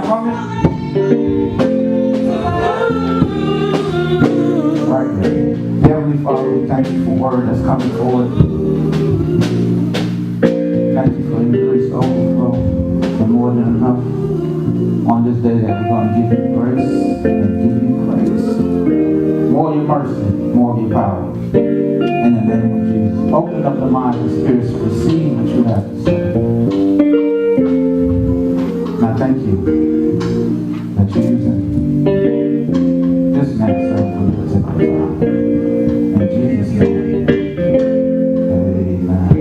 Y'all coming? Right there. Heavenly Father, we thank you for word that's coming forward. Thank you for increased overflow and more than enough on this day that we're going to give you grace and give you praise. More of your mercy, more of your power. In the name of Jesus. Open up the minds and spirits to receive what you have to say. And I thank you that you're using this man servant for this particular time. In Jesus' name. Amen.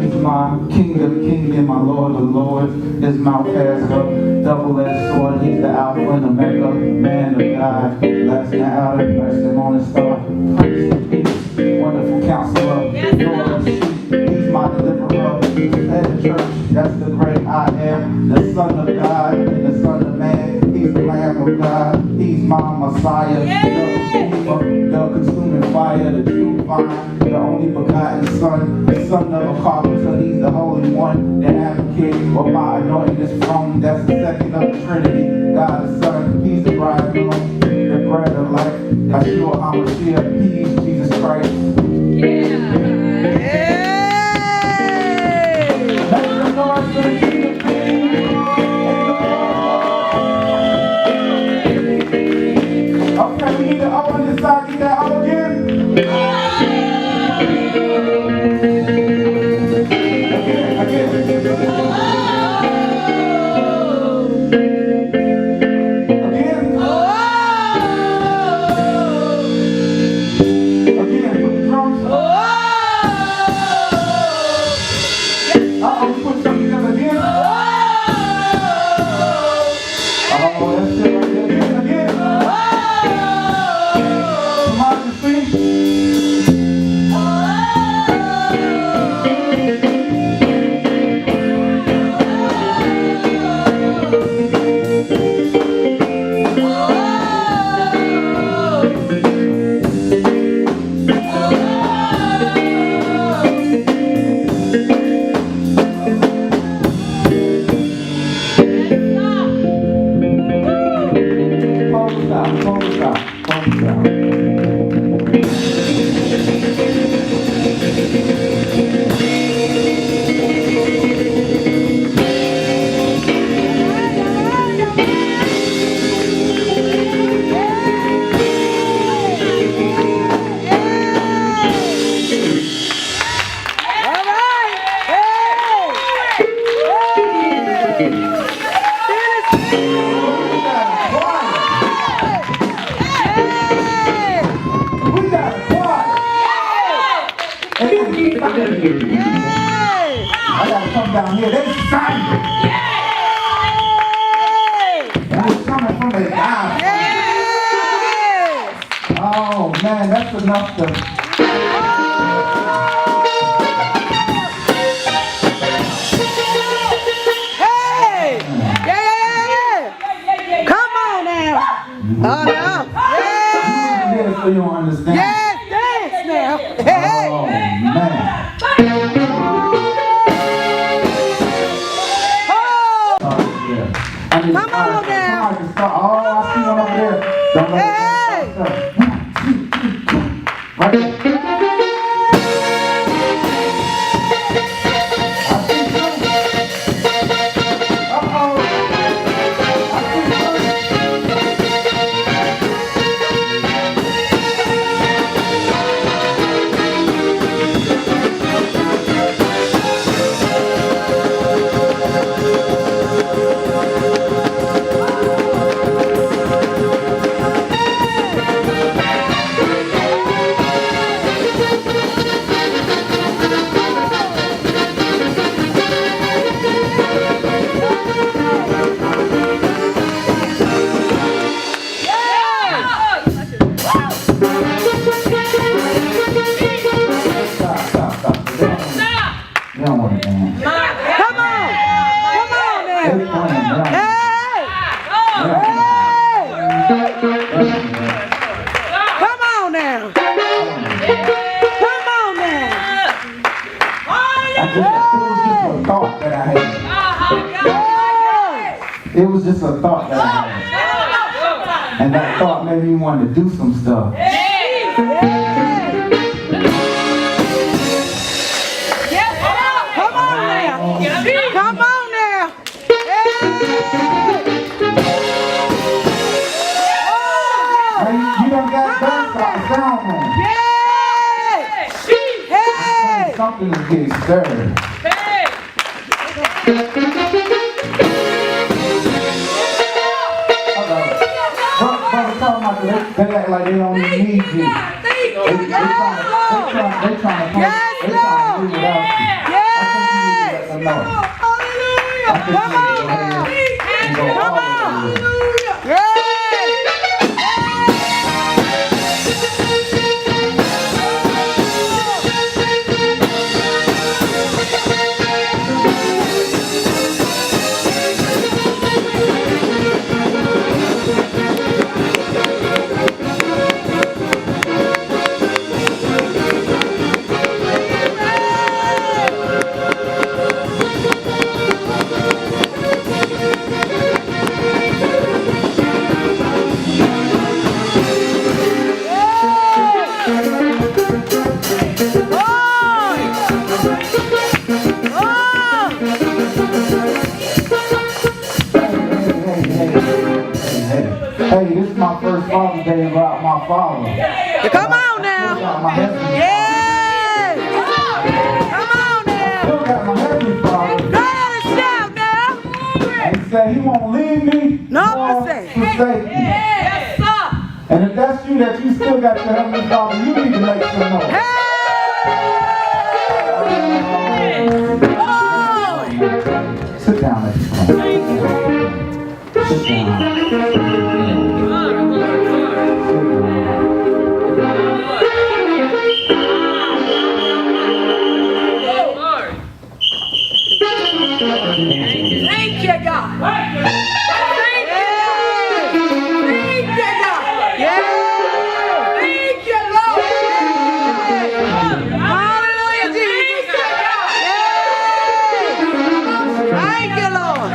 He's my King of kings and my Lord of lords. His mouth has a double-edged sword. He's the Alpha and Omega, man of God. Last and out of mercy on his star. Prince of Peace, wonderful counselor. Lord of sheep. He's my deliverer. He's the head of church. That's the great I am. The Son of God and the Son of Man. He's the Lamb of God. He's my Messiah. The Redeemer, the consuming fire, the true vine, the only begotten Son, the Son of a carpenter. He's the Holy One, the advocate of my anointing throne. That's the second of the Trinity. God the Son. He's the bridegroom, the bread of life. Yeshua HaMashiach. He's Jesus Christ. Make some noise for the King of Kings. Okay, we need to open this side. Get that out again. Again. I gotta come down here. They sang. And it's coming from the down. Oh man, that's enough to. Hey! Yeah! Come on now! Oh no! Yeah! So you don't understand. Yes, dance now! Hey! Oh man! Come on now. Oh, I see one over there. Don't let it right there. I see two. Uh-oh. I see two. just a thought that I had. It was just a thought that I had. And that thought made me want to do some stuff. Come on now. Come on now. Hey, you done got back by the sound room. Hey. Something is getting stirred. Brother, talking about they act like they don't even need you. They trying to leave without you. I think you need to let them know. I think you need to go ahead and go all the way. Hey, this is my first Father's Day without my father. Come on now. My heavenly Yeah. Come on now. Still got my heavenly father. Go ahead and shout now. And he said he won't leave me No nor mistake. forsake me. Yes, sir. And if that's you, that you still got your heavenly father, you need to make some noise. Hey. Sit down, let you come. Sit down. Thank you, God. Thank you. Thank you, God. Yeah. Thank you, Lord. Hallelujah, Jesus. Yeah. Thank you, Lord.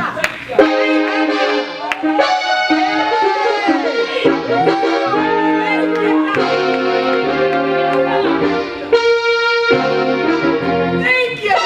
Thank you,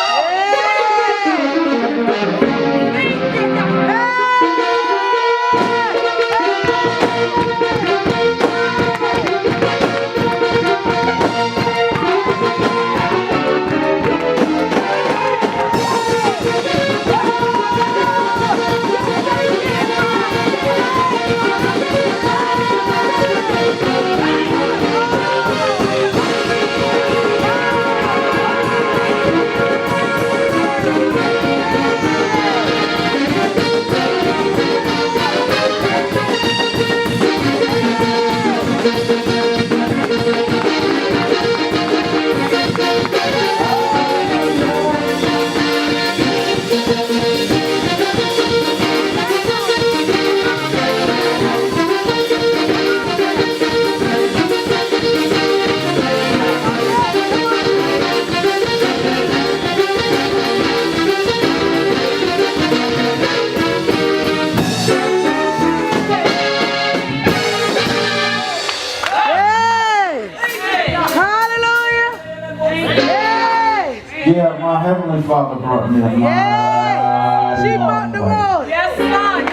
Yeah, my heavenly father brought me a mighty Yeah. She brought the long way. road. Yes, sir.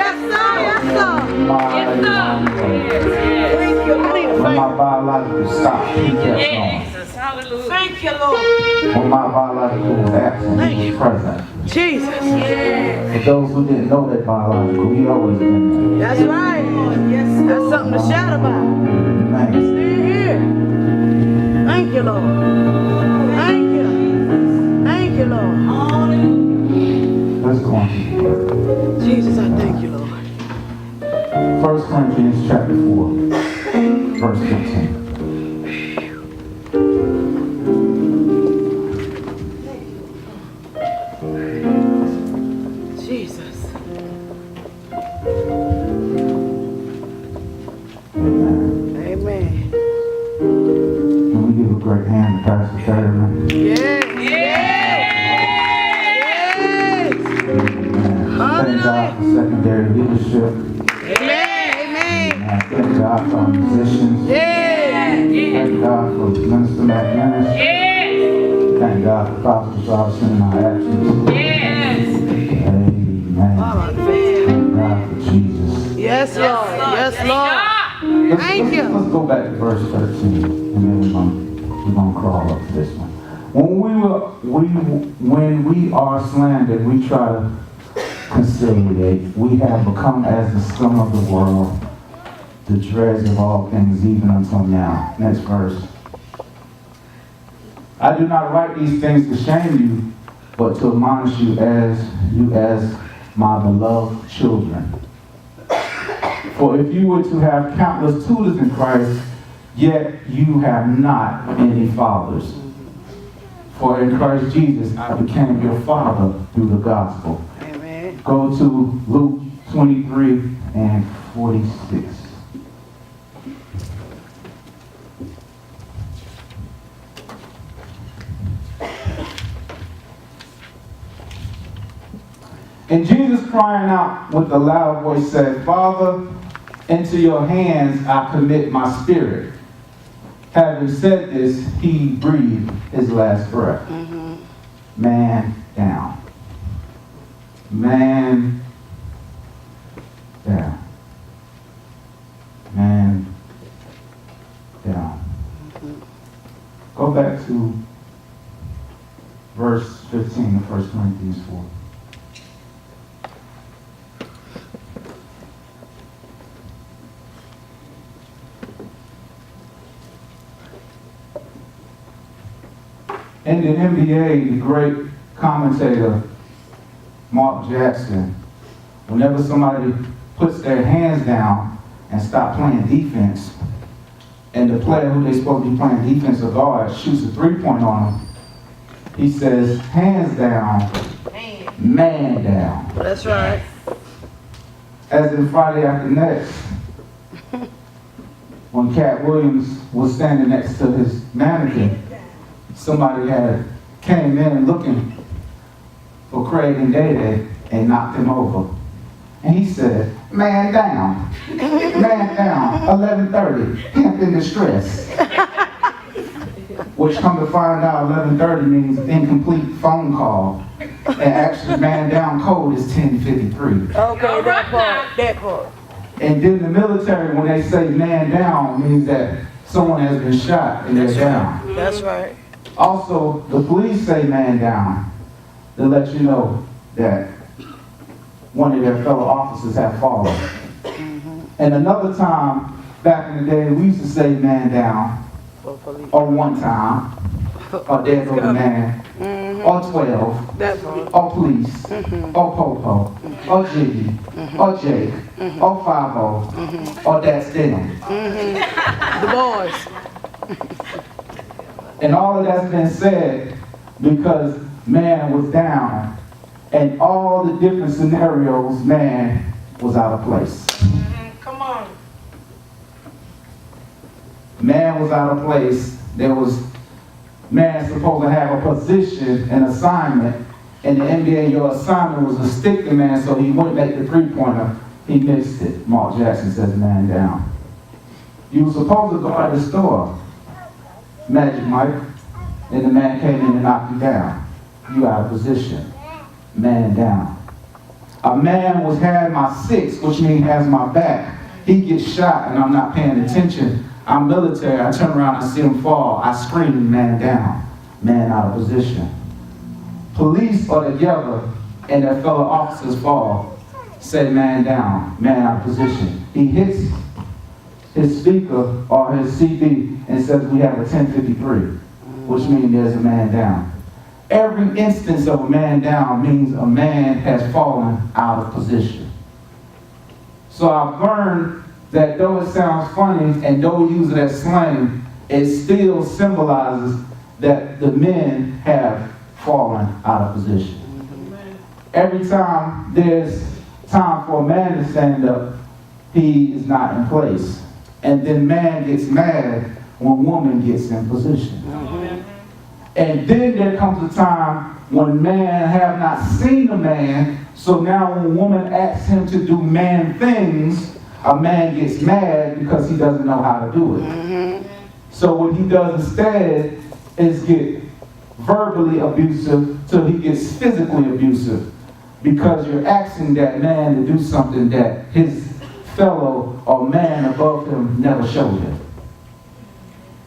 Yes, sir. Yes, sir. Mighty long way. Thank you. I need to When my thank biological stopped, he kept going. you. Thank you, Lord. When my biological was absent, he was present. Jesus. For those who didn't know that biological, he always been That's right. Yes, that's something to shout about. there. Thanks. Stay here. Thank you, Lord. Thank you. Thank you, Lord. Let's go on. Jesus, I thank you, Lord. 1 Corinthians chapter 4, verse 15. Jesus. Amen. Can we give a great hand to Pastor Perryman? Yeah. Yeah. secondary leadership. Amen. And thank God for our musicians. Thank God for Minister McManus. Thank God for Prophet Robinson in our absence. Amen. Thank God for Jesus. Yes, Lord. Yes, Lord. Thank you. Let's go back to verse 13, and then we're gonna crawl up to this one. When we are slandered, we try to conciliate. We have become as the scum of the world, the dregs of all things, even until now. Next verse. I do not write these things to shame you, but to admonish you as my beloved children. For if you were to have countless tutors in Christ, yet you have not any fathers. For in Christ Jesus I became your father through the gospel. Amen. Go to Luke 23 and 46. And Jesus, crying out with a loud voice, said, Father, into your hands I commit my spirit. Having said this, he breathed his last breath. Man down. Man down. Man down. Go back to verse 15 of 1 Corinthians 4. In the NBA, the great commentator, Mark Jackson, whenever somebody puts their hands down and stop playing defense, and the player who they're supposed to be playing defense or guard shoots a three-point on them, he says, hands down, man down. That's right. As in Friday After Next, when Cat Williams was standing next to his mannequin, somebody came in looking for Craig and Day and knocked him over. And he said, man down, 11:30, pimp in distress. Which come to find out 11:30 means incomplete phone call. And actually man down code is 10:53. Okay, that part. And then the military, when they say man down, means that someone has been shot and they're down. That's right. Also, the police say man down to let you know that one of their fellow officers have fallen. And another time, back in the day, we used to say man down, or one time, or there go the man, or 12, That part. or police, or Popo, or Jiggy, or Jake, or 5-0, or that's them. The boys. And all of that's been said because man was down, and all the different scenarios, man was out of place. Come on. Man was out of place. Man supposed to have a position, an assignment. In the NBA, your assignment was to stick the man so he wouldn't make the three-pointer. He missed it. Mark Jackson says man down. You were supposed to go out the store, Magic Mike, and the man came in and knocked you down. You out of position. Man down. A man had my six, which means has my back. He gets shot and I'm not paying attention. I'm military. I turn around, I see him fall. I scream, man down. Man out of position. Police are together and their fellow officers fall. Say man down, man out of position. He hits his speaker or his CD and says we have a 1053, which means there's a man down. Every instance of a man down means a man has fallen out of position. So I've learned that though it sounds funny and though we use it as slang, it still symbolizes that the men have fallen out of position. Every time there's time for a man to stand up, he is not in place. And then man gets mad when woman gets in position. And then there comes a time when man have not seen a man, so now when a woman asks him to do man things, a man gets mad because he doesn't know how to do it. So what he does instead is get verbally abusive till he gets physically abusive, because you're asking that man to do something that his fellow or man above him never showed him.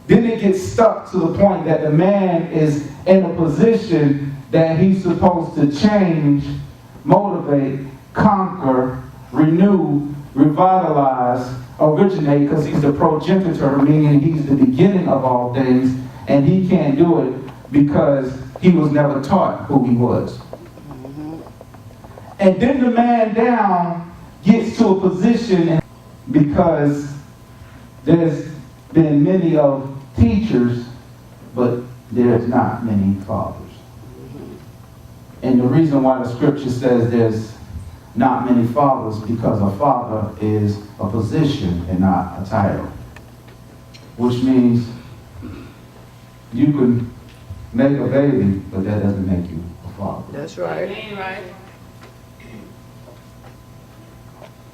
Then it gets stuck to the point that the man is in a position that he's supposed to change, motivate, conquer, renew, revitalize, originate, because he's the progenitor, meaning he's the beginning of all things, and he can't do it because he was never taught who he was. And then the man down gets to a position, because there's been many of teachers, but there's not many fathers. And the reason why the scripture says there's not many fathers, because a father is a position and not a title. Which means you can make a baby, but that doesn't make you a father. That's right. Right.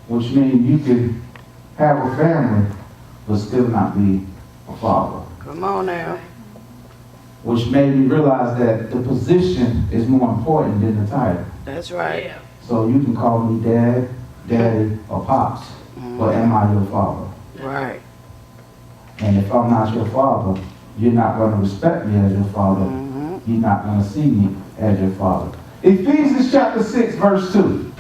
Which means you can have a family, but still not be a father. Come on now. Which made me realize that the position is more important than the title. That's right. Yeah. So you can call me dad, daddy, or pops, but am I your father? Right. And if I'm not your father, you're not going to respect me as your father. You're not going to see me as your father. Ephesians chapter 6, verse 2.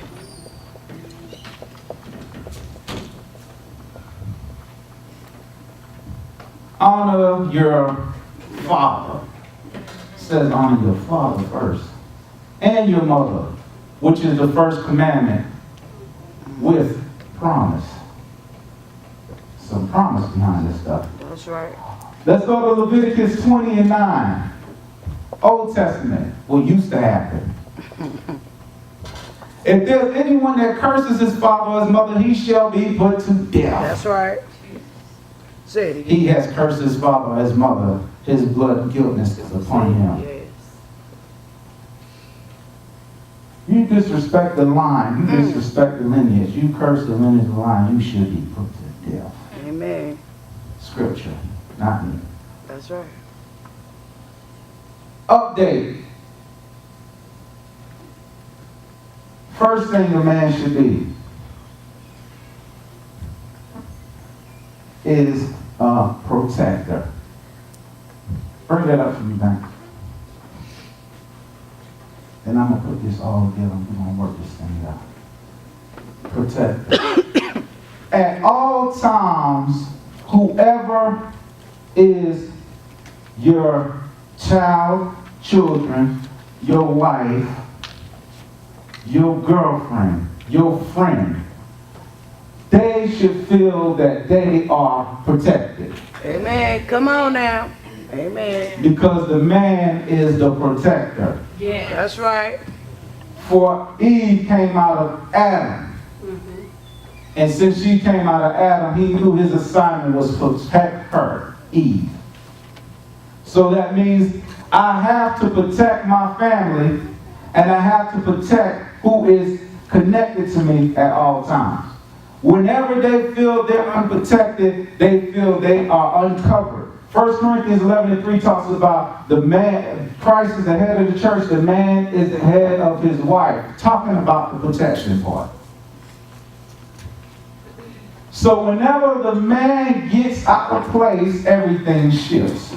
Honor your father. It says honor your father first. And your mother, which is the first commandment, with promise. Some promise behind this stuff. That's right. Let's go to Leviticus 20 and 9. Old Testament. What used to happen. If there's anyone that curses his father or his mother, he shall be put to death. That's right. Say it again. He has cursed his father or his mother. His blood guiltness is upon him. Yes. You disrespect the line. You disrespect the lineage. You curse the lineage line. You should be put to death. Amen. Scripture, not me. That's right. Update. First thing a man should be is a protector. Bring that up for me, Bank. And I'm going to put this all together. We're going to work this thing out. Protector. At all times, whoever is your child, children, your wife, your girlfriend, your friend, they should feel that they are protected. Amen. Come on now. Amen. Because the man is the protector. Yeah. That's right. For Eve came out of Adam. And since she came out of Adam, he knew his assignment was to protect her, Eve. So that means I have to protect my family, and I have to protect who is connected to me at all times. Whenever they feel they're unprotected, they feel they are uncovered. 1 Corinthians 11:3 talks about the man, Christ is the head of the church, the man is the head of his wife, talking about the protection part. So whenever the man gets out of place, everything shifts.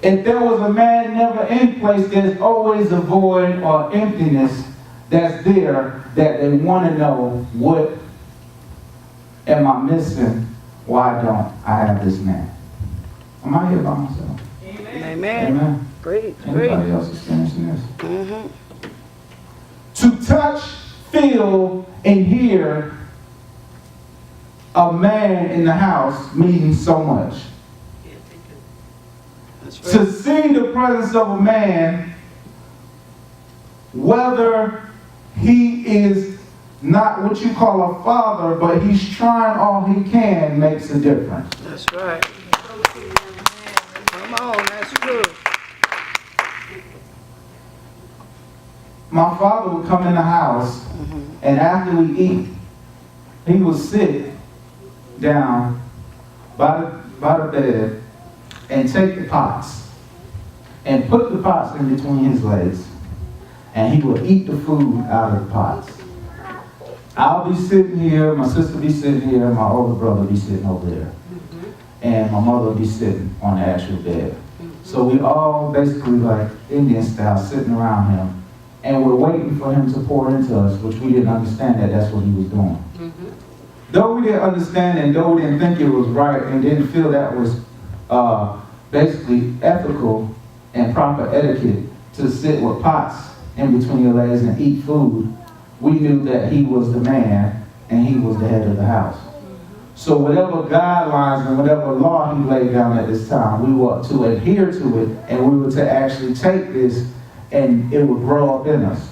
If there was a man never in place, there's always a void or emptiness that's there that they want to know, what am I missing? Why don't I have this man? Am I here by myself? Amen. Amen. Great. Anybody else experiencing this? To touch, feel, and hear a man in the house means so much. That's right. To see the presence of a man, whether he is not what you call a father, but he's trying all he can, makes a difference. That's right. Come on, that's true. my father would come in the house, and after we eat, he would sit down by the bed and take the pots and put the pots in between his legs, and he would eat the food out of the pots. I'll be sitting here, my sister be sitting here, my older brother be sitting over there, and my mother be sitting on the actual bed. So we all basically like Indian style sitting around him, and we're waiting for him to pour into us, which we didn't understand that that's what he was doing. Though we didn't understand and though we didn't think it was right and didn't feel that was basically ethical and proper etiquette to sit with pots in between your legs and eat food, we knew that he was the man and he was the head of the house. So whatever guidelines and whatever law he laid down at this time, we were to adhere to it, and we were to actually take this and it would grow up in us.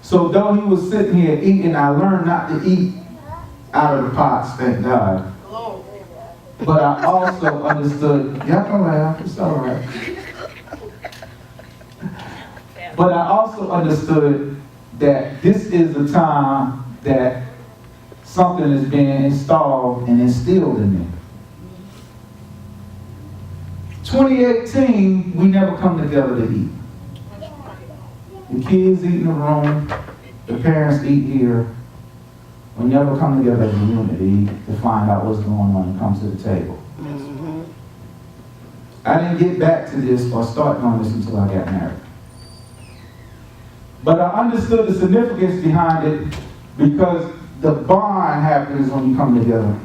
So though he was sitting here eating, I learned not to eat out of the pots, thank God. But I also understood, y'all can laugh, it's all right. But I also understood that this is a time that something is being installed and instilled in me. 2018, we never come together to eat. The kids eat in the room, the parents eat here. We never come together as a unity to find out what's going on and come to the table. I didn't get back to this or start on this until I got married. But I understood the significance behind it because the bond happens when you come together.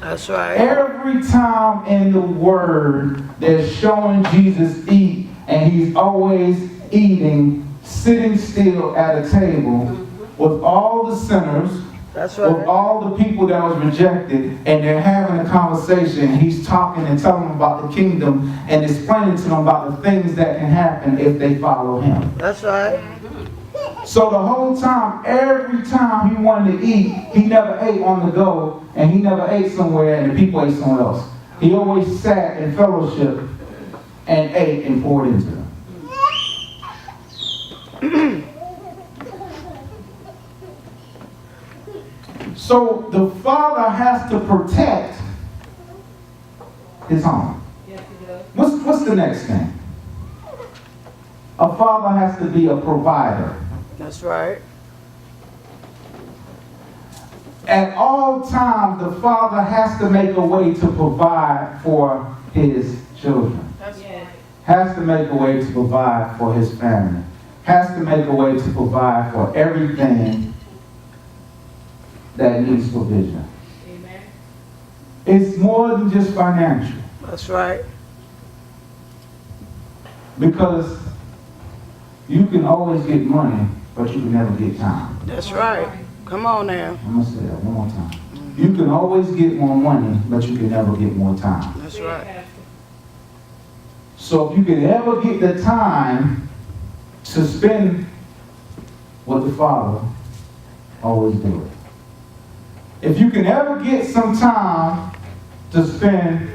That's right. Every time in the Word, they're showing Jesus eat, and he's always eating, sitting still at a table with all the sinners, That's right. with all the people that was rejected, and they're having a conversation. He's talking and telling them about the kingdom and explaining to them about the things that can happen if they follow him. That's right. So the whole time, every time he wanted to eat, he never ate on the go, and he never ate somewhere and the people ate somewhere else. He always sat in fellowship and ate and poured into them. So the father has to protect his home. What's the next thing? A father has to be a provider. That's right. At all times, the father has to make a way to provide for his children. Has to make a way to provide for his family. Has to make a way to provide for everything that needs provision. Amen. It's more than just financial. That's right. Because you can always get money, but you can never get time. That's right. Come on now. I'm going to say that one more time. You can always get more money, but you can never get more time. That's right. So if you can ever get the time to spend with the Father, always do it. If you can ever get some time to spend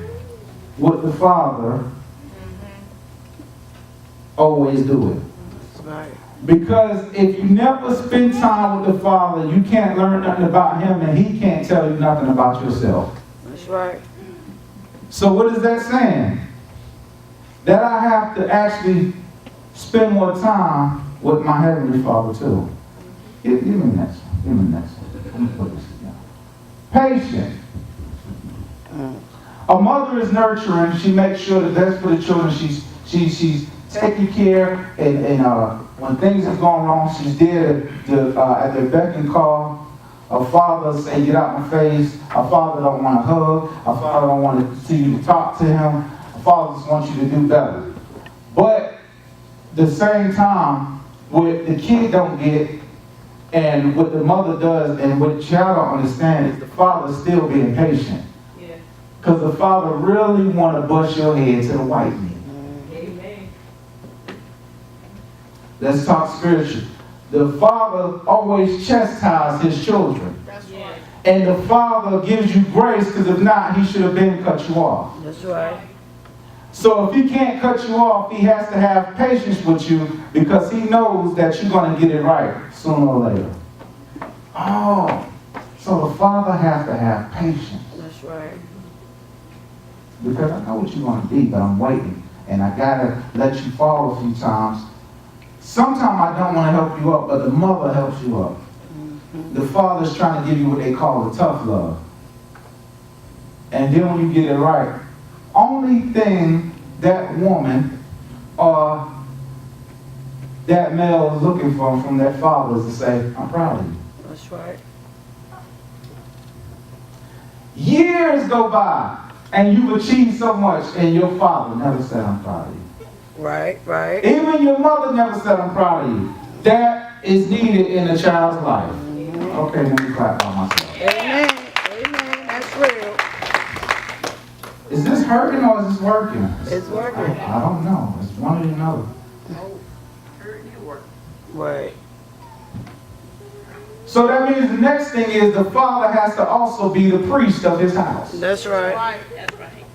with the Father, always do it. That's right. Because if you never spend time with the Father, you can't learn nothing about him, and he can't tell you nothing about yourself. That's right. So what is that saying? That I have to actually spend more time with my Heavenly Father too. Give me the next one. Give me the next one. Let me put this together. Patient. A mother is nurturing. She makes sure the best for the children. She's taking care, and when things are going wrong, she's there at their beck and call. A father say, "Get out my face." A father don't want to hug. A father don't want to see you to talk to him. A father just wants you to do better. But the same time, what the kid don't get, and what the mother does, and what the child don't understand is the father still being patient. Because the father really want to bust your head to the white meat. Amen. Let's talk spiritual. The father always chastises his children. That's right. And the father gives you grace, because if not, he should have been cut you off. That's right. So if he can't cut you off, he has to have patience with you, because he knows that you're going to get it right sooner or later. Oh, so the father has to have patience. That's right. Because I know what you're going to be, but I'm waiting. And I got to let you fall a few times. Sometimes I don't want to help you up, but the mother helps you up. The father's trying to give you what they call the tough love. And then when you get it right, only thing that woman or that male is looking for from that father is to say, I'm proud of you. That's right. Years go by, and you've achieved so much, and your father never said, I'm proud of you. Right, right. Even your mother never said, I'm proud of you. That is needed in a child's life. Okay, let me clap by myself. Amen. Amen. That's real. Is this hurting or is this working? It's working. I don't know. It's one or the other. Right. So that means the next thing is the father has to also be the priest of his house. That's right. That's right.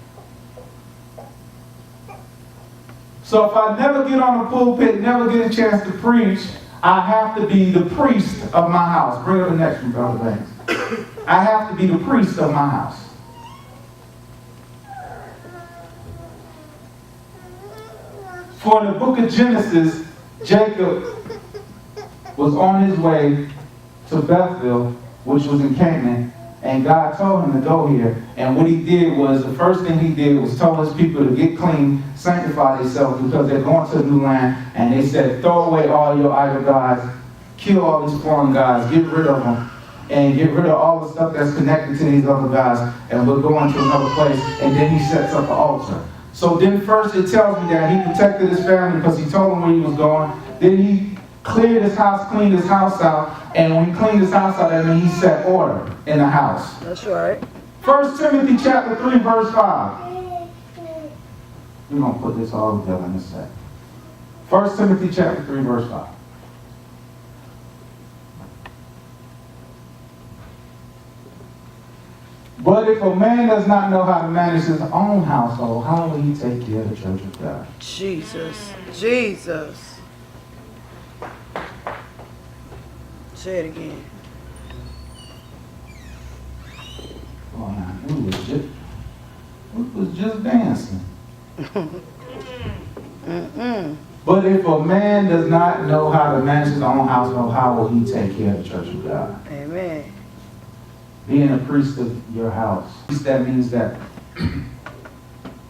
So if I never get on the pulpit, never get a chance to preach, I have to be the priest of my house. Bring up the next one, Brother Banks. I have to be the priest of my house. For in the book of Genesis, Jacob was on his way to Bethel, which was in Canaan, and God told him to go here. And what he did was, the first thing he did was tell his people to get clean, sanctify themselves, because they're going to a new land. And they said, throw away all your idol gods, kill all these foreign gods, get rid of them, and get rid of all the stuff that's connected to these other gods, and we'll go into another place. And then he sets up an altar. So then first it tells me that he protected his family because he told them where he was going. Then he cleared his house, cleaned his house out, and when he cleaned his house out, that means he set order in the house. That's right. 1 Timothy chapter 3, verse 5. We're going to put this all together in a sec. 1 Timothy chapter 3, verse 5. But if a man does not know how to manage his own household, how will he take care of the church of God? Jesus. Jesus. Say it again. Oh, now, who was just dancing? But if a man does not know how to manage his own household, how will he take care of the church of God? Amen. Being a priest of your house, that means that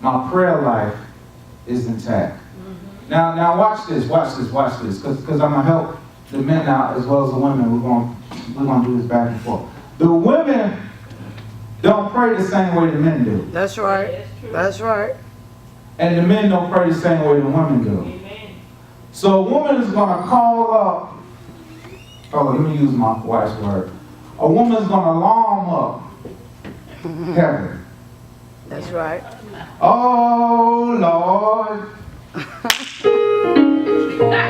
my prayer life is intact. Now watch this, because I'm gonna help the men out as well as the women. We're gonna do this back and forth. The women don't pray the same way the men do. That's right. That's right. And the men don't pray the same way the women do. Amen. So a woman is going to call up, let me use my wife's word. A woman is going to alarm up heaven. That's right. Oh, Lord.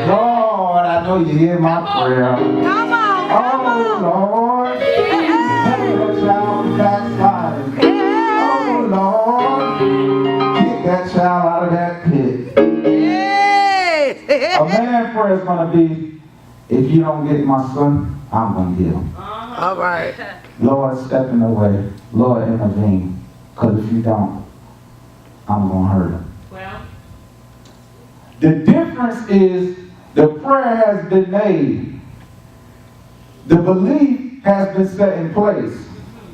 Lord, I know you hear my prayer. Come on. Oh, Lord. Help that child backsliding. Oh, Lord. Get that child out of that pit. A man's prayer is going to be, if you don't get my son, I'm going to get him. All right. Lord, step in the way. Lord, intervene. Because if you don't, I'm going to hurt him. Well, the difference is the prayer has been made. The belief has been set in place.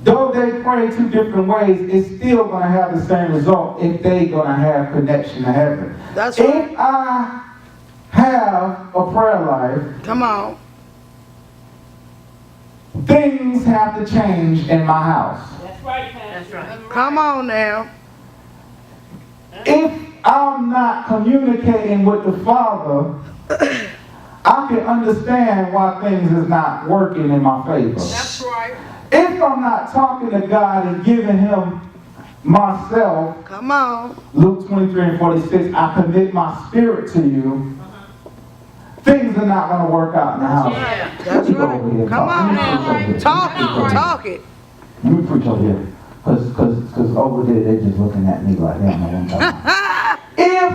Though they pray two different ways, it's still going to have the same result if they're going to have connection to heaven. That's right. If I have a prayer life, Come on. things have to change in my house. that's right, Pastor. That's right. Come on now. If I'm not communicating with the Father, I can understand why things is not working in my favor. That's right. If I'm not talking to God and giving Him myself, Come on. Luke 23:46, I commit my spirit to you, things are not going to work out in the house. Yeah. That's Let me go over here. right. Come on Let me preach over now. here. Talk it. Let me preach over here. Because over there, they're just looking at me like they don't know what I'm talking about. If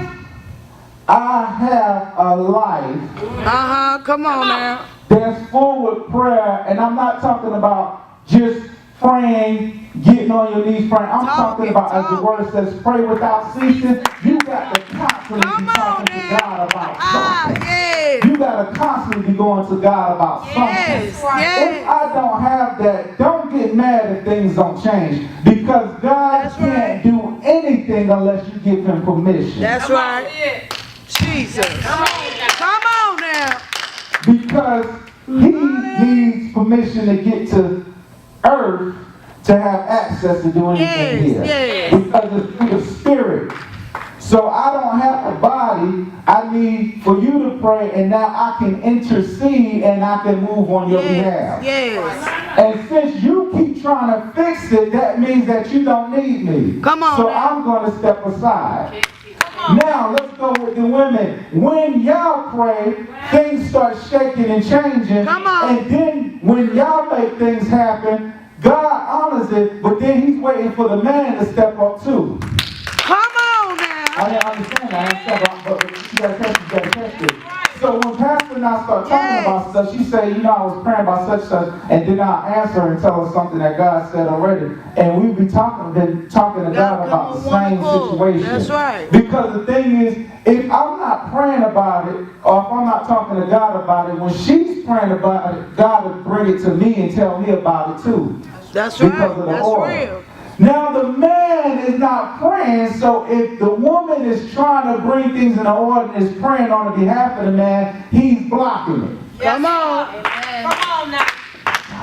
I have a life Come on now. that's full with prayer, and I'm not talking about just praying, getting on your knees praying. I'm talking about, as the word says, pray without ceasing. You got to constantly be talking to God about something. Yes. You got to constantly be going to God about something. Yes. If Yes. I don't have that, don't get mad if things don't change, because God That's can't do anything unless you give him permission. That's right. Jesus. Come on now. Because he needs permission to get to earth to have access to do anything here. Yes. Because it's through the Spirit. So I don't have a body. I need for you to pray, and now I can intercede and I can move on your behalf. Yes. And since you keep trying to fix it, that means that you don't need me. Come on. So I'm going to step aside. Now, let's go with the women. When y'all pray, things start shaking and changing. Come on. And then when y'all make things happen, God honors it, but then he's waiting for the man to step up too. Come on now. I didn't understand that. I didn't step up, but you gotta catch it. So when Pastor and I start talking about stuff, she say, you know, I was praying about such, and then I'll answer and tell her something that God said already. And we've been talking to God about the same situation. That's right. Because the thing is, if I'm not praying about it, or if I'm not talking to God about it, when she's praying about it, God will bring it to me and tell me about it too. That's Because right. of the That's order. real. Now the man is not praying, so if the woman is trying to bring things in order and is praying on the behalf of the man, he's blocking it. Come on. Come on now.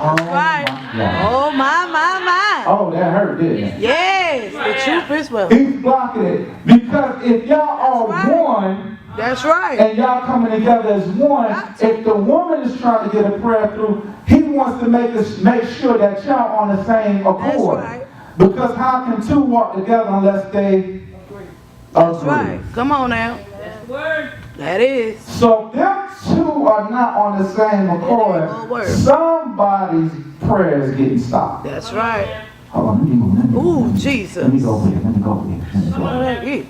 Oh, Right. my God. Oh my. Oh, that hurt, didn't it? Yes. The truth is well. He's blocking it. Because if y'all are That's right. one, That's right. and y'all coming together as one, if the woman is trying to get a prayer through, he wants to make sure that y'all on the same accord. That's right. Because how can two walk together unless they agree? That's right. Come on now. That's the word. That is. So them two are not on the same gonna accord. work. Somebody's prayer is getting stopped. That's right. Hold on, let me move. Ooh, Jesus. Let me go over here. Let me go over here. Let me go over here.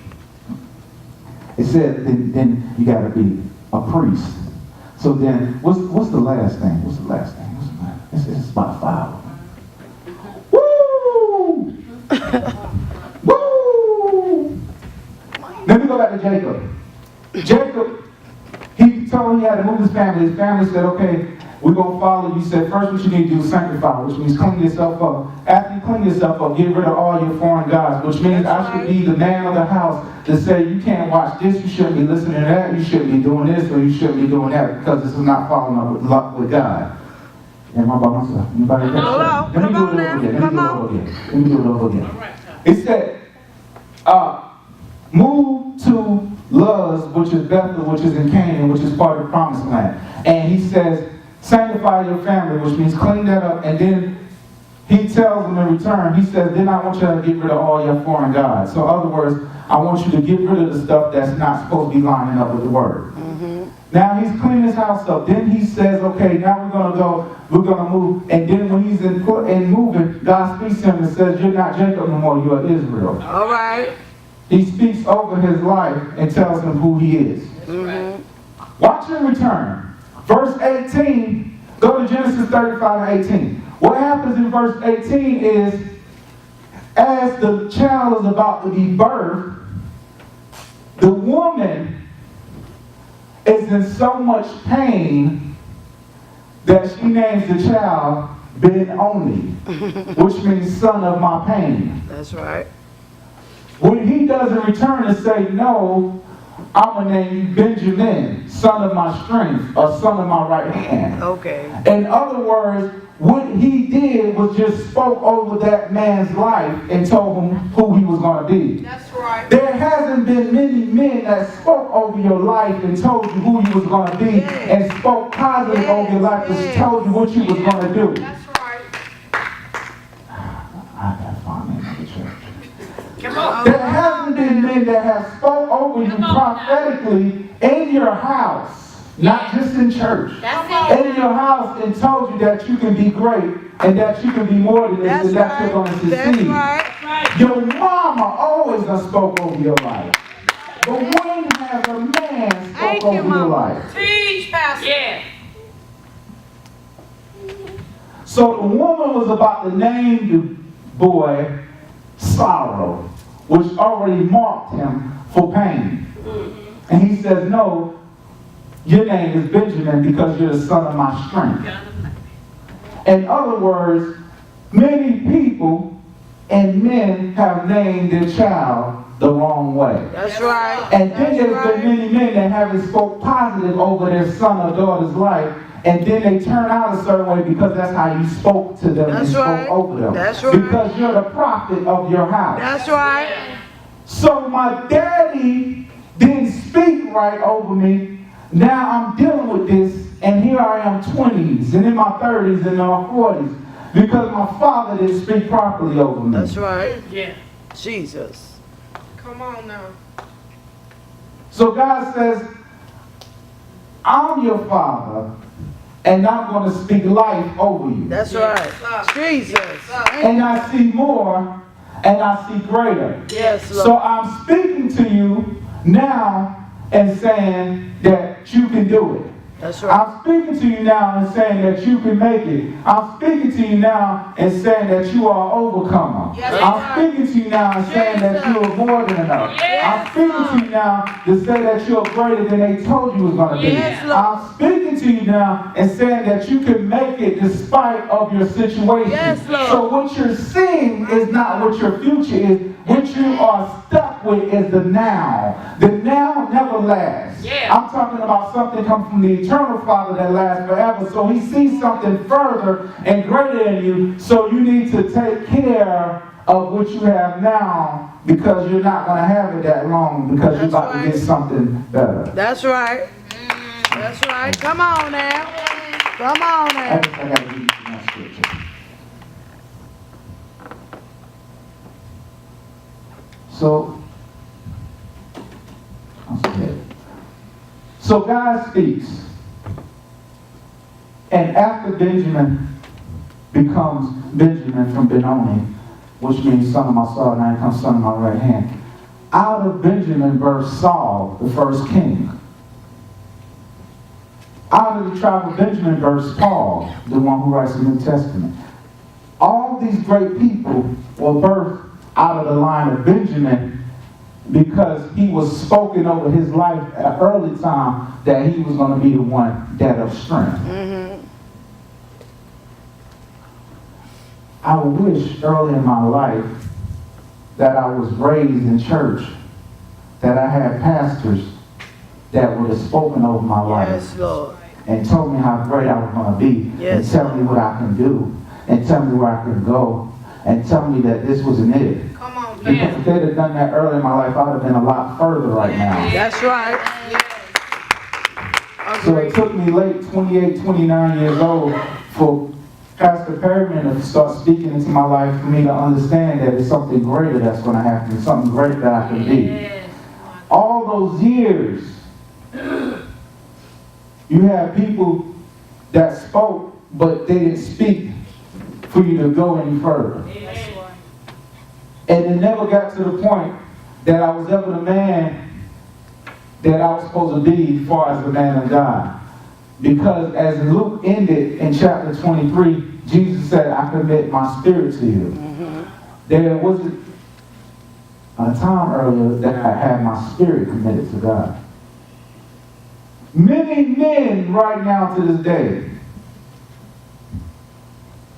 It said then you got to be a priest. So then, what's the last thing? What's the last thing? It's about 5. Woo! Woo! Let me go back to Jacob. Jacob, he told him he had to move his family. His family said, okay, we're going to follow you. He said, first what you need to do is sanctify, which means clean yourself up. After you clean yourself up, get rid of all your foreign gods, which means I should be the man of the house to say, you can't watch this, you shouldn't be listening to that, you shouldn't be doing this, or you shouldn't be doing that, because this is not following up with God. Am I by myself? Anybody catch that? Let me do it over again. Let me do it over again. It said, move to Luz, which is Bethel, which is in Canaan, which is part of the promised land. And he says, sanctify your family, which means clean that up. And then he tells them in return, he says, then I want you to get rid of all your foreign gods. So in other words, I want you to get rid of the stuff that's not supposed to be lining up with the word. Now he's cleaning his house up. Then he says, okay, now we're going to move. And then when he's in moving, God speaks to him and says, you're not Jacob no more, you are Israel. All right. He speaks over his life and tells him who he is. Watch him return. Verse 18, go to Genesis 35 and 18. What happens in verse 18 is, as the child is about to be birthed, the woman is in so much pain that she names the child Ben-Oni, which means son of my pain. That's right. When he doesn't return and say, no, I'm going to name you Benjamin, son of my strength, or son of my right hand. Okay. In other words, what he did was just spoke over that man's life and told him who he was going to be. That's right. There hasn't been many men that spoke over your life and told you who you was going to be and spoke positive over your life and told you what you was going to do. That's right. I got to find another church. Come on. There hasn't been men that have spoke over you prophetically in your house, not just in church. In your house and told you that you can be great and that you can be more than this and that you're going to succeed. That's right. Your mama always done spoke over your life. But when has a man spoke Thank you, over your Mama. life? Teach, Pastor. Yeah. So the woman was about to name the boy Sorrow, which already marked him for pain. And he says, no, your name is Benjamin because you're the son of my strength. In other words, many people and men have named their child the wrong way. That's right. And then there's That's been many men that haven't spoke positive over their son or daughter's life, and then they turn out a certain way because that's how you spoke to them and That's spoke right. over them. That's right. Because you're the prophet of your house. That's right. So my daddy didn't speak right over me. Now I'm dealing with this, and here I am 20s, and in my 30s, and in my 40s, because my father didn't speak properly over me. That's right. Yeah. Jesus. Come on now. So God says, I'm your father, and I'm going to speak life over you. That's right. Jesus. And I see more, and I see greater. Yes, Lord. So I'm speaking to you now and saying that you can do it. That's right. I'm speaking to you now and saying that you can make it. I'm speaking to you now and saying that you are an overcomer. Yes, I'm speaking to you now and saying that you are more than enough. Yes, I'm speaking to you now to say that you are greater than they told you was going to be. Yes, Lord. I'm speaking to you now and saying that you can make it despite of your situation. Yes, Lord. So what you're seeing is not what your future is. What you are stuck with is the now. The now never lasts. Yeah. I'm talking about something come from the eternal Father that lasts forever. So he sees something further and greater than you. So you need to take care of what you have now, because you're not going to have it that long, because you're about to get something better. That's right. That's right. Come on now. Come on I now. got to read you that scripture. So, so God speaks, and after Benjamin becomes Benjamin from Benoni, which means son of my soul, now he comes son of my right hand. Out of Benjamin birthed Saul, the first king. Out of the tribe of Benjamin birthed Paul, the one who writes the New Testament. All these great people were birthed out of the line of Benjamin, because he was spoken over his life at an early time that he was going to be the one that of strength. Mm-hmm. I wish early in my life that I was raised in church, that I had pastors that would have spoken over my life. Yes, Lord. And told me how great I was going to be. Yes. And tell me what I can do. And tell me where I can go. And tell me that this wasn't it. Come on, Because yeah. if they'd have done that early in my life, I would have been a lot further right now. That's right. So it took me late 28, 29 years old for Pastor Perryman to start speaking into my life, for me to understand that it's something greater that's going to happen, something great that I can be. All those years, you had people that spoke, but they didn't speak for you to go any further. And it never got to the point that I was ever the man that I was supposed to be as far as the man of God. Because as Luke ended in chapter 23, Jesus said, I commit my spirit to you. Mm-hmm. There wasn't a time earlier that I had my spirit committed to God. Many men right now to this day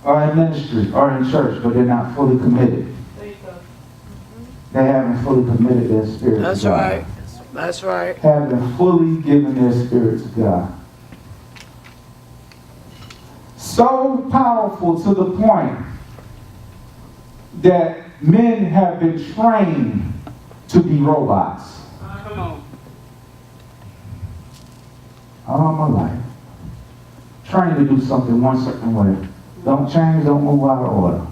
are in ministry, are in church, but they're not fully committed. They haven't fully committed their spirit That's to God. right. That's right. Haven't fully given their spirit to God. So powerful to the point that men have been trained to be robots. Come on. All my life. Trained to do something one certain way. Don't change, don't move out of order.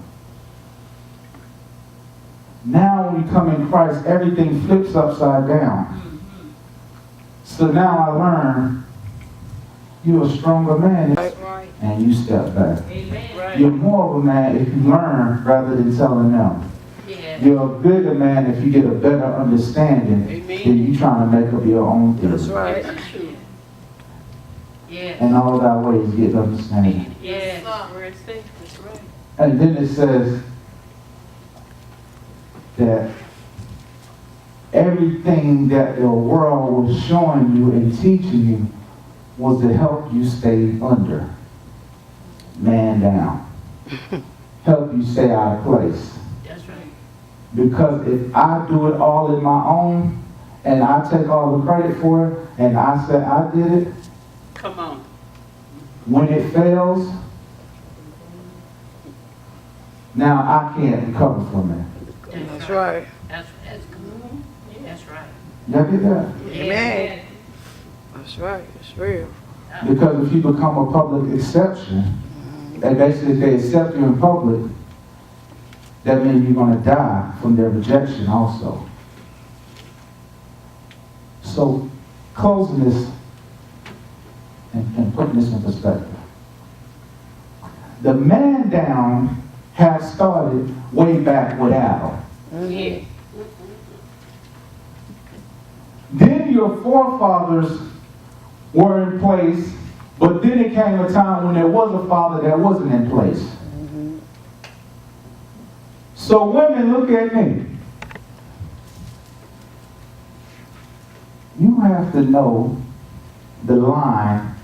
Now when you come in Christ, everything flips upside down. So now I learn you're a stronger man and you step back. Amen. You're more of a man if you learn rather than telling them. Yeah. You're a bigger man if you get a better understanding than you trying to make up your own thing. That's right. And all thy ways get understanding. Yes. That's right. And then it says that everything that the world was showing you and teaching you was to help you stay under, man down, help you stay out of place. That's right. Because if I do it all in my own and I take all the credit for it and I say I did it, Come on. when it fails, now I can't recover from it. That's right. That's good. That's right. Y'all get that? Amen. That's right. It's real. Because if you become a public exception, and basically if they accept you in public, that means you're going to die from their rejection also. So, closing this and putting this in perspective. The man down has started way back with Adam. Yeah. Then your forefathers were in place, but then it came a time when there was a father that wasn't in place. So women, look at me. You have to know the line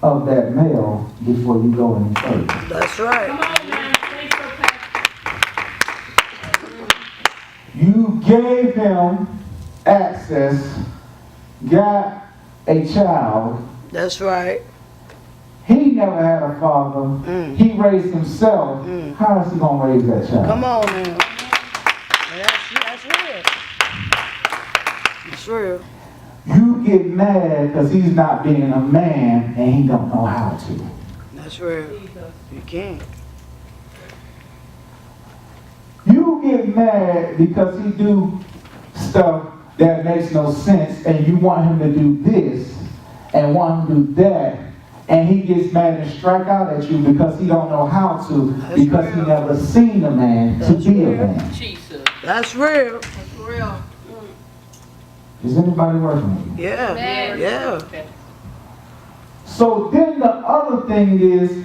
of that male before you go any further. That's right. Come on now. Thanks for passing. You gave him access, got a child. That's right. He never had a father. He raised himself. How is he going to raise that child? Come on now. That's real. It's real. You get mad because he's not being a man and he don't know how to. That's real. You can't. You get mad because he do stuff that makes no sense and you want him to do this and want him to do that, and he gets mad and strike out at you because he don't know how to, because he never seen a man to be a man. Jesus. That's real. That's real. Is anybody working with me? Yeah. Yeah. So then the other thing is,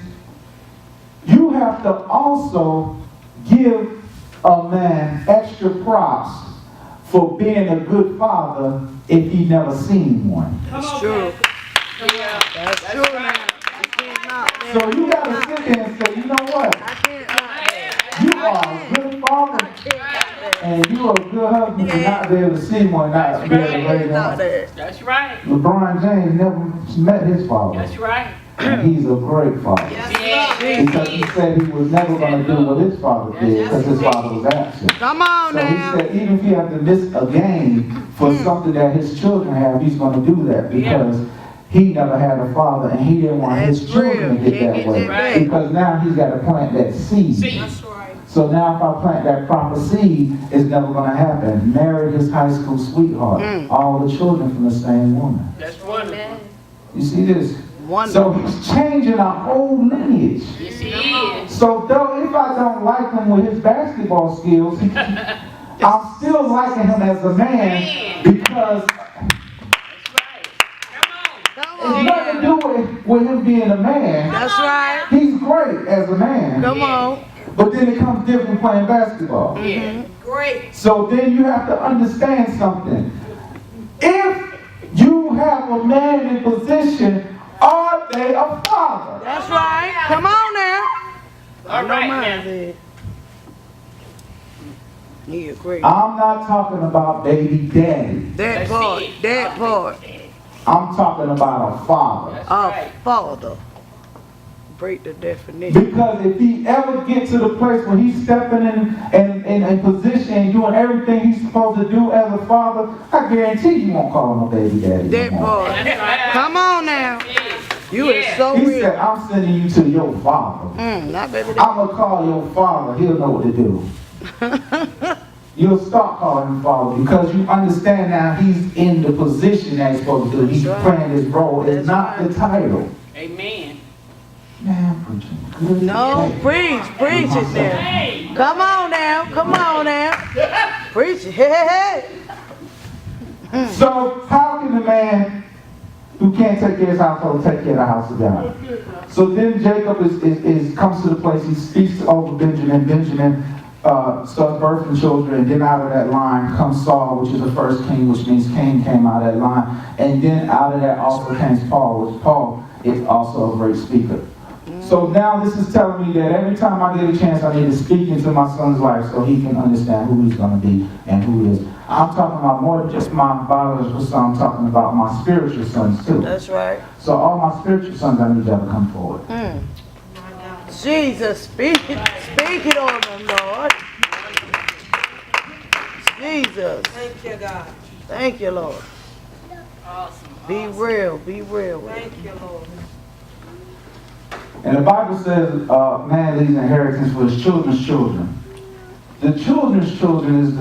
you have to also give a man extra props for being a good father if he never seen one. That's true. Yeah. That's true now. You can't knock that. So you gotta sit there and say, you know what? I can't knock that. You are a good father and you are a good husband to not be able to see one, not be able to raise Knock one. that. That's right. LeBron James never met his father. That's right. And he's a great father. Yeah. Because he said he was never going to do what his father did because his father was absent. Come on So he now. said even if he had to miss a game for something that his children have, he's going to do that because he never had a father and he didn't want his That's children to real. get Can't that get way. that back. Because now he's got to plant that seed. That's right. So now if I plant that proper seed, it's never going to happen. Married his high school sweetheart. All the children from the same woman. That's wonderful. You see this? Wonderful. So he's changing our whole lineage. Yes, he is. So though if I don't like him with his basketball skills, I'm still liking him as a man because That's right. Come on. it's nothing to do with him being a man. That's right. He's great as a man. Come on. But then it comes different playing basketball. Yeah. Great. So then you have to understand something. If you have a man in position, are they a father? That's right. Come on now. All right now. Said. He agree. I'm not talking about baby daddy. That part. That part. I'm talking about a father. That's A right. father. Break the definition. Because if he ever gets to the place where he's stepping in position and doing everything he's supposed to do as a father, I guarantee you won't call him a baby daddy. That no more. part. That's right. Come on now. You is so He real. said, I'm sending you to your father. Not baby. I'm going to call your father. He'll know what to do. You'll start calling him father because you understand now he's in the position that he's supposed to do. He's That's right. playing his role. It's That's not right. the title. Amen. Man, I'm preaching good No, today. preach it there. Hey. Come on now. Come on now. Preach it. Hey, hey. So how can the man who can't take care of his household take care of the house of God? So then Jacob comes to the place, he speaks over Benjamin. Benjamin starts birthing children, and then out of that line comes Saul, which is the first king, which means Cain came out of that line. And then out of that also came Paul, which Paul is also a great speaker. So now this is telling me that every time I get a chance, I need to speak into my son's life so he can understand who he's going to be and who he is. I'm talking about more than just my biological son, I'm talking about my spiritual sons too. That's right. So all my spiritual sons, I need y'all to come forward. Jesus, speak it on them, Lord. Jesus. Thank you, God. Thank you, Lord. Awesome. Be real. Be real. Thank you, Lord. And the Bible says man leaves inheritance for his children's children. The children's children is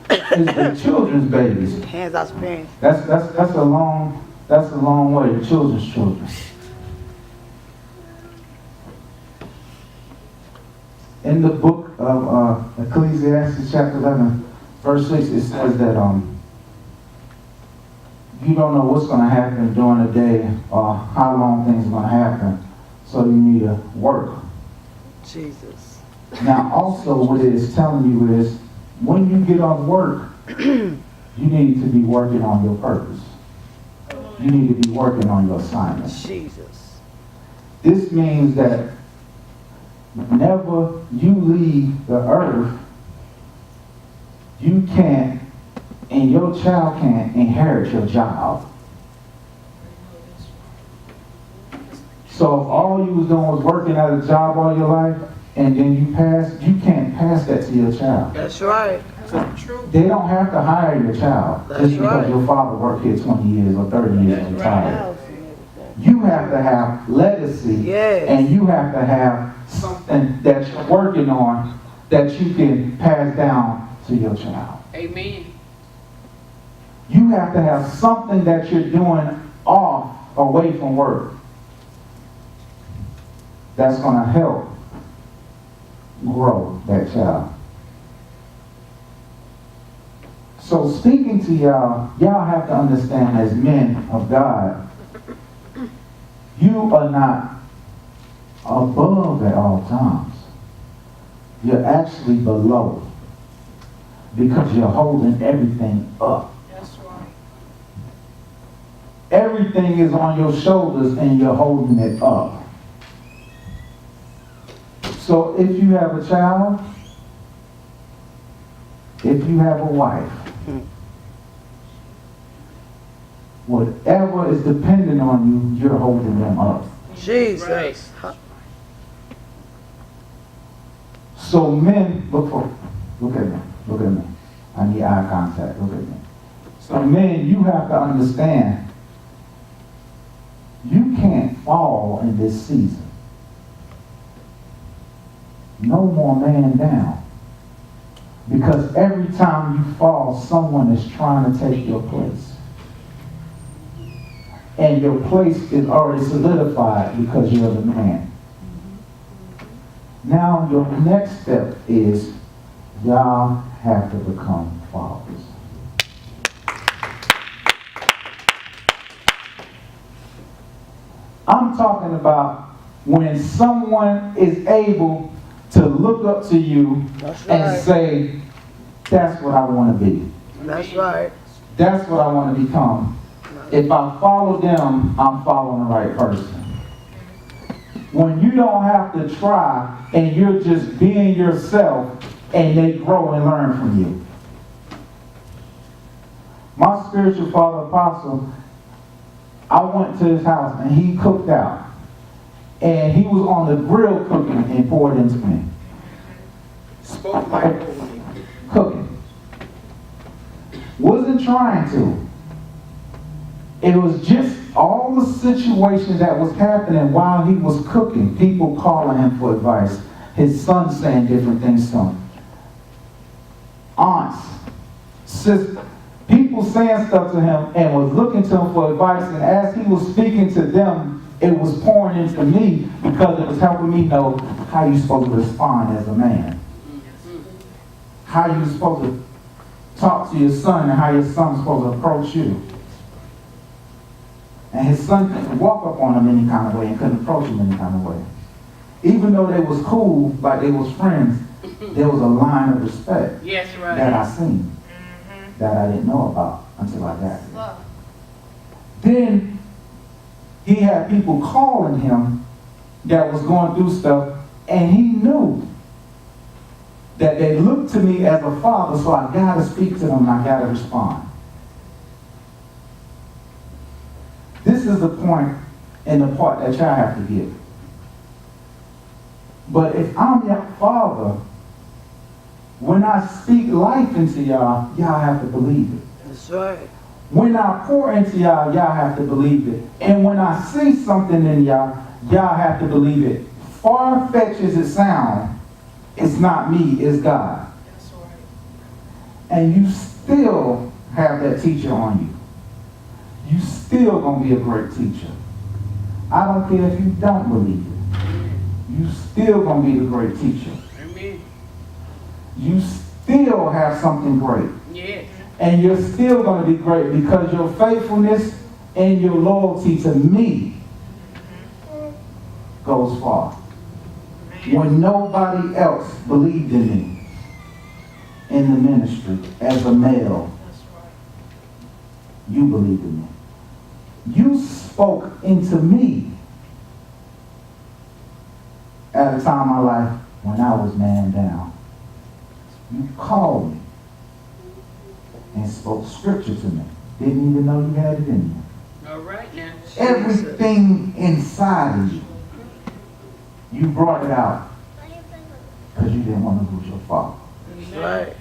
the children's babies. Hands out spinning. That's a long way, the children's children. In the book of Ecclesiastes chapter 11, verse 6, it says that you don't know what's going to happen during the day or how long things are going to happen. So you need to work. Jesus. Now also what it is telling you is when you get off work, you need to be working on your purpose. You need to be working on your assignment. Jesus. This means that whenever you leave the earth, you can't, and your child can't inherit your job. So if all you was doing was working at a job all your life, and then you can't pass that to your child. That's right. They don't have to hire your child That's just because right. your father worked here 20 years or 30 years and retired. You have to have legacy, Yes. and you have to have something that you're working on that you can pass down to your child. Amen. You have to have something that you're doing off, away from work, that's going to help grow that child. So speaking to y'all have to understand as men of God, you are not above at all times. You're actually below because you're holding everything up. That's right. Everything is on your shoulders and you're holding it up. So if you have a child, if you have a wife, whatever is dependent on you, you're holding them up. Jesus. Right. So men, look at me. I need eye contact, look at me. So men, you have to understand, you can't fall in this season. No more man down. Because every time you fall, someone is trying to take your place. And your place is already solidified because you're the man. Now your next step is y'all have to become fathers. I'm talking about when someone is able to look up to you That's and right. say, that's what I want to be. That's right. That's what I want to become. If I follow them, I'm following the right person. When you don't have to try and you're just being yourself and they grow and learn from you. My spiritual father, Apostle, I went to his house and he cooked out. And he was on the grill cooking and poured into me. Spoke my over me. Cooking. Wasn't trying to. It was just all the situations that was happening while he was cooking. People calling him for advice. His son saying different things to him. Aunts, sisters, people saying stuff to him and was looking to him for advice. And as he was speaking to them, it was pouring into me because it was helping me know how you're supposed to respond as a man. how you're supposed to talk to your son and how your son's supposed to approach you. And his son couldn't walk up on him any kind of way and couldn't approach him any kind of way. Even though they was cool, like they was friends, there was a line of respect Yes, right. that I seen that I didn't know about until I got here. Love. Then he had people calling him that was going through stuff, and he knew that they looked to me as a father, so I gotta speak to them and I gotta respond. This is the point and the part that y'all have to get. But if I'm your father, when I speak life into y'all, y'all have to believe it. That's right. When I pour into y'all, y'all have to believe it. And when I see something in y'all, y'all have to believe it. Far-fetched as it sounds, it's not me, it's God. That's right. And you still have that teacher on you. You still gonna be a great teacher. I don't care if you don't believe it. You still gonna be the great teacher. Amen. You still have something great. Yes. And you're still going to be great because your faithfulness and your loyalty to me goes far. When nobody else believed in me in the ministry as a male, That's right. you believed in me. You spoke into me at a time in my life when I was man down. You called me and spoke scripture to me. Didn't even know you had it in you. All right now. Everything inside of you, you brought it out because you didn't want to lose your father. That's right.